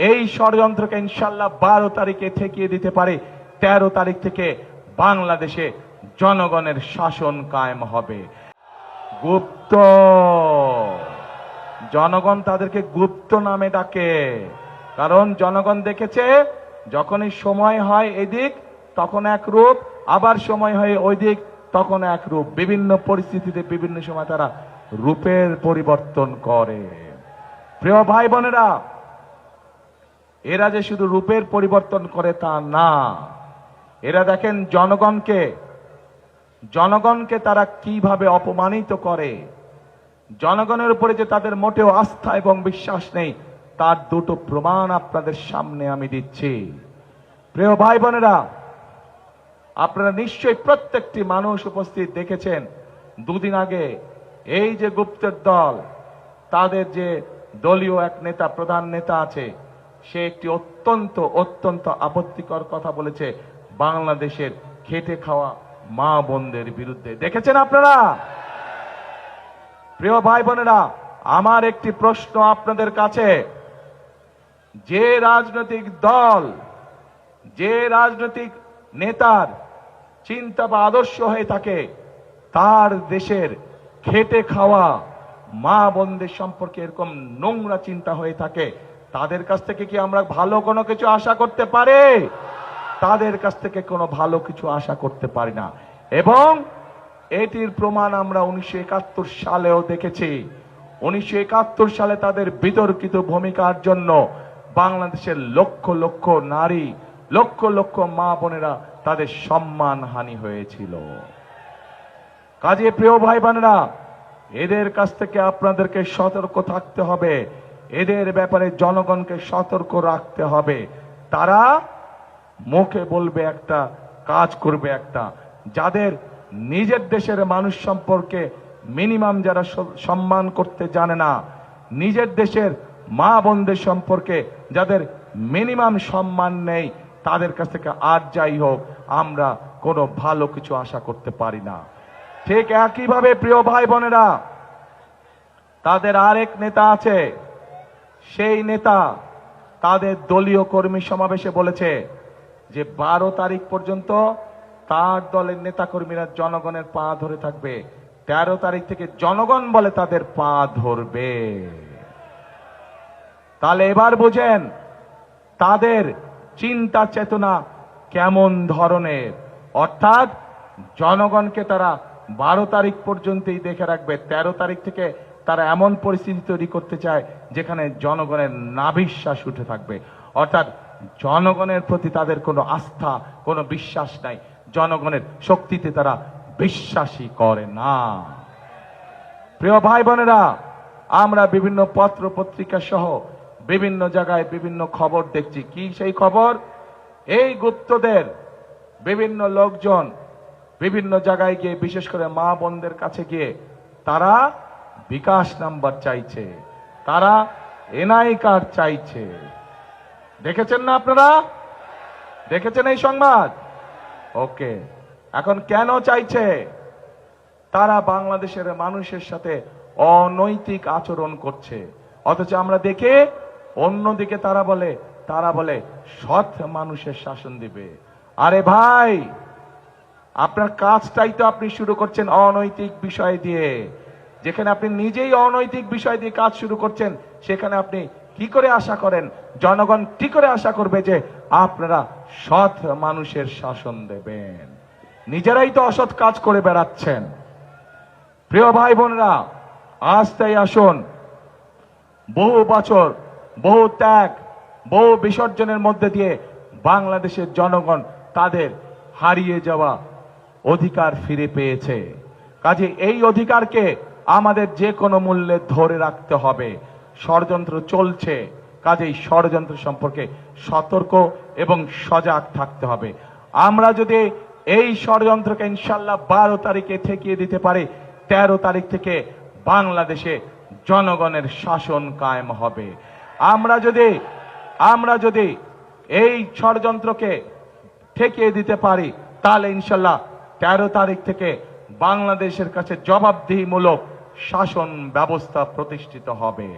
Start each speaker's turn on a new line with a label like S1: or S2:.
S1: এই ষড়যন্ত্রকে ইনশাল্লাহ 12 তারিখে ঠেকিয়ে দিতে পারে 13 তারিখ থেকে বাংলাদেশে জনগণের শাসন কায়েম হবে। গুপ্ত, জনগণ তাদেরকে গুপ্ত নামে ডাকে, কারণ জনগণ দেখেছে যখনই সময় হয় এদিক তখন এক রূপ, আবার সময় হয় ওই দিক তখন এক রূপ। বিভিন্ন পরিস্থিতিতে বিভিন্ন সময় তারা রূপের পরিবর্তন করে। প্রিয় ভাই বোনেরা, এরা যে শুধু রূপের পরিবর্তন করে তা না, এরা দেখেন জনগণকে তারা কিভাবে অপমানিত করে। জনগণের উপরে যে তাদের মোটেও আস্থা এবং বিশ্বাস নেই তার দুটো প্রমাণ আপনাদের সামনে আমি দিচ্ছি। প্রিয় ভাই বোনেরা, আপনারা নিশ্চয়ই প্রত্যেকটি মানুষ উপস্থিত দেখেছেন দুদিন আগে এই যে গুপ্তের দল, তাদের যে দলীয় এক নেতা, প্রধান নেতা আছে, সে একটি অত্যন্ত আপত্তিকর কথা বলেছে বাংলাদেশের খেটে খাওয়া মা বোনদের বিরুদ্ধে। দেখেছেন আপনারা? প্রিয় ভাই বোনেরা, আমার একটি প্রশ্ন আপনাদের কাছে, যে রাজনৈতিক দল, যে রাজনৈতিক নেতার চিন্তা বা আদর্শ হয়ে থাকে তার দেশের খেটে খাওয়া মা বোনদের সম্পর্কে এরকম নোংরা চিন্তা হয়ে থাকে, তাদের কাছ থেকে কি আমরা ভালো কোনো কিছু আশা করতে পারি? তাদের কাছ থেকে কোনো ভালো কিছু আশা করতে পারি না। এবং এটির প্রমাণ আমরা 1971 সালেও দেখেছি। 1971 সালে তাদের বিতর্কিত ভূমিকার জন্য বাংলাদেশের লক্ষ লক্ষ নারী, লক্ষ লক্ষ মা বোনেরা তাদের সম্মান হানি হয়েছিল। কাজে প্রিয় ভাই বোনেরা, এদের কাছ থেকে আপনাদেরকে সতর্ক থাকতে হবে, এদের ব্যাপারে জনগণকে সতর্ক রাখতে হবে। তারা মুখে বলবে একটা, কাজ করবে একটা। যাদের নিজের দেশের মানুষ সম্পর্কে মিনিমাম যারা সম্মান করতে জানে না, নিজের দেশের মা বোনদের সম্পর্কে যাদের মিনিমাম সম্মান নেই, তাদের কাছ থেকে আর যাই হোক আমরা কোনো ভালো কিছু আশা করতে পারি না। ঠিক একইভাবে প্রিয় ভাই বোনেরা, তাদের আরেক নেতা আছে, সেই নেতা তাদের দলীয় কর্মী সমাবেশে বলেছে যে 12 তারিখ পর্যন্ত তার দলের নেতা কর্মীরা জনগণের পা ধরে থাকবে, 13 তারিখ থেকে জনগণ বলে তাদের পা ধরবে। তাহলে এবার বুঝেন তাদের চিন্তা চেতনা কেমন ধরনের। অর্থাৎ জনগণকে তারা 12 তারিখ পর্যন্তই দেখে রাখবে, 13 তারিখ থেকে তারা এমন পরিস্থিতি তৈরি করতে চায় যেখানে জনগণের নাভিশ্বাস উঠে থাকবে। অর্থাৎ জনগণের প্রতি তাদের কোনো আস্থা, কোনো বিশ্বাস নাই, জনগণের শক্তিতে তারা বিশ্বাসই করে না। প্রিয় ভাই বোনেরা, আমরা বিভিন্ন পত্র পত্রিকা সহ বিভিন্ন জায়গায় বিভিন্ন খবর দেখছি। কি সেই খবর? এই গুপ্তদের বিভিন্ন লোকজন বিভিন্ন জায়গায় গিয়ে, বিশেষ করে মা বোনদের কাছে গিয়ে তারা বিকাশ নাম্বার চাইছে, তারা এনআই কার্ড চাইছে। দেখেছেন না আপনারা? দেখেছেন এই সংবাদ? ওকে, এখন কেন চাইছে? তারা বাংলাদেশের মানুষের সাথে অনৈতিক আচরণ করছে, অথচ আমরা দেখে অন্যদিকে তারা বলে সৎ মানুষের শাসন দিবে। আরে ভাই, আপনার কাজটাই তো আপনি শুরু করছেন অনৈতিক বিষয় দিয়ে। যেখানে আপনি নিজেই অনৈতিক বিষয় দিয়ে কাজ শুরু করছেন, সেখানে আপনি কি করে আশা করেন, জনগণ কি করে আশা করবে যে আপনারা সৎ মানুষের শাসন দেবেন? নিজেরাই তো অসৎ কাজ করে বেড়াচ্ছেন। প্রিয় ভাই বোনেরা, আজ তাই আসুন, বহু বছর, বহু ত্যাগ, বহু বিসর্জনের মধ্যে দিয়ে বাংলাদেশের জনগণ তাদের হারিয়ে যাওয়া অধিকার ফিরে পেয়েছে। কাজে এই অধিকারকে আমাদের যে কোনো মূল্যে ধরে রাখতে হবে। ষড়যন্ত্র চলছে, কাজেই ষড়যন্ত্র সম্পর্কে সতর্ক এবং সজাগ থাকতে হবে। আমরা যদি এই ষড়যন্ত্রকে ইনশাল্লাহ 12 তারিখে ঠেকিয়ে দিতে পারি, 13 তারিখ থেকে বাংলাদেশে জনগণের শাসন কায়েম হবে। আমরা যদি এই ষড়যন্ত্রকে ঠেকিয়ে দিতে পারি, তাহলে ইনশাল্লাহ 13 তারিখ থেকে বাংলাদেশের কাছে জবাবদিহিমূলক শাসন ব্যবস্থা প্রতিষ্ঠিত হবে।